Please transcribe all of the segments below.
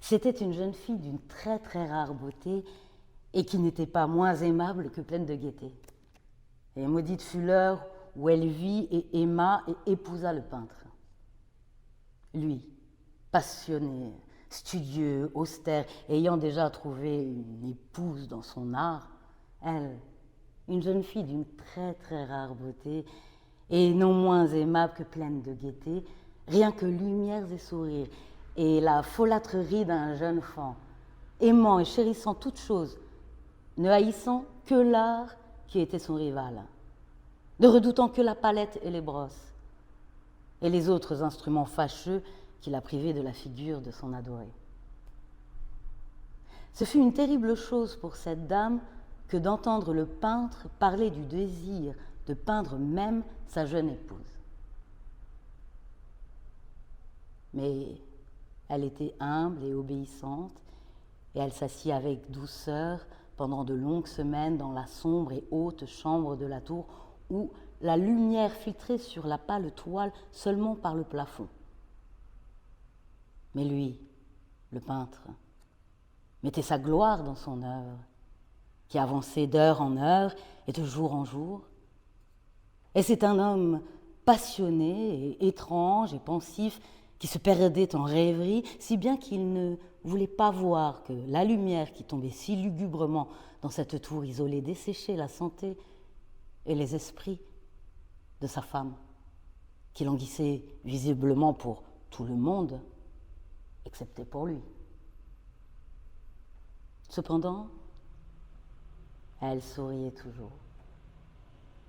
C'était une jeune fille d'une très très rare beauté et qui n'était pas moins aimable que pleine de gaieté. Et maudite fut l'heure où elle vit et aima et épousa le peintre. Lui, passionné, studieux, austère, ayant déjà trouvé une épouse dans son art, elle, une jeune fille d'une très très rare beauté et non moins aimable que pleine de gaieté, rien que lumières et sourires et la folâtrerie d'un jeune enfant, aimant et chérissant toutes choses, ne haïssant que l'art qui était son rival, ne redoutant que la palette et les brosses, et les autres instruments fâcheux qui la privaient de la figure de son adoré. Ce fut une terrible chose pour cette dame que d'entendre le peintre parler du désir de peindre même sa jeune épouse. Mais elle était humble et obéissante, et elle s'assit avec douceur pendant de longues semaines dans la sombre et haute chambre de la tour où la lumière filtrait sur la pâle toile seulement par le plafond. Mais lui, le peintre, mettait sa gloire dans son œuvre, qui avançait d'heure en heure et de jour en jour. Et c'est un homme passionné et étrange et pensif qui se perdait en rêverie, si bien qu'il ne voulait pas voir que la lumière qui tombait si lugubrement dans cette tour isolée desséchait la santé et les esprits de sa femme, qui languissait visiblement pour tout le monde, excepté pour lui. Cependant, elle souriait toujours,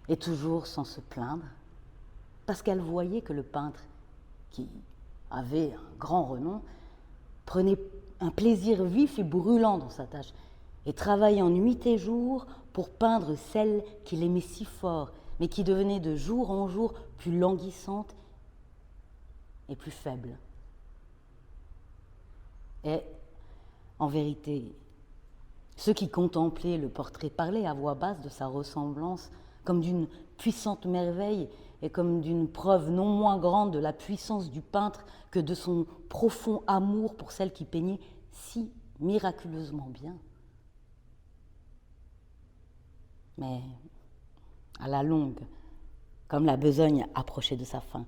et toujours sans se plaindre, parce qu'elle voyait que le peintre, qui avait un grand renom, prenait un plaisir vif et brûlant dans sa tâche, et travaillant nuit et jour pour peindre celle qu'il aimait si fort, mais qui devenait de jour en jour plus languissante et plus faible. Et, en vérité, ceux qui contemplaient le portrait parlaient à voix basse de sa ressemblance comme d'une puissante merveille et comme d'une preuve non moins grande de la puissance du peintre que de son profond amour pour celle qui peignait si miraculeusement bien. Mais, à la longue, comme la besogne approchait de sa fin,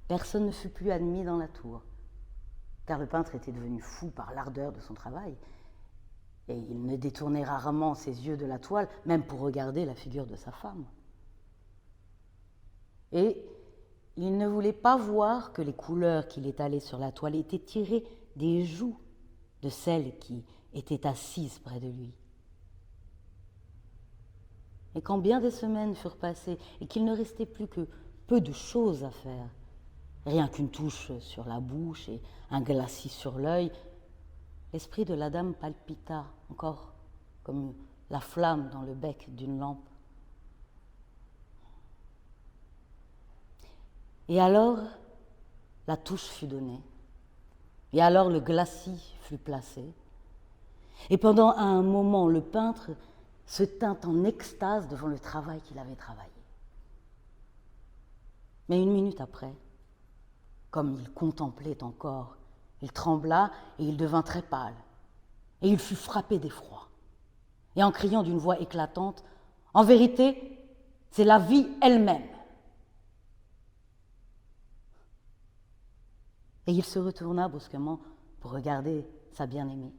personne ne fut plus admis dans la tour, car le peintre était devenu fou par l'ardeur de son travail, et il ne détournait rarement ses yeux de la toile, même pour regarder la figure de sa femme. Et il ne voulait pas voir que les couleurs qu'il étalait sur la toile étaient tirées des joues de celle qui était assise près de lui. Et quand bien des semaines furent passées et qu'il ne restait plus que peu de choses à faire, rien qu'une touche sur la bouche et un glacis sur l'œil, l'esprit de la dame palpita encore comme la flamme dans le bec d'une lampe. Et alors, la touche fut donnée. Et alors, le glacis fut placé. Et pendant un moment, le peintre se tint en extase devant le travail qu'il avait travaillé. Mais une minute après, comme il contemplait encore, il trembla et il devint très pâle. Et il fut frappé d'effroi. Et en criant d'une voix éclatante, « En vérité, c'est la vie elle-même !» Et il se retourna brusquement pour regarder sa bien-aimée.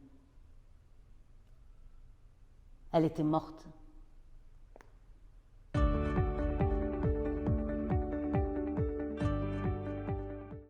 Elle était morte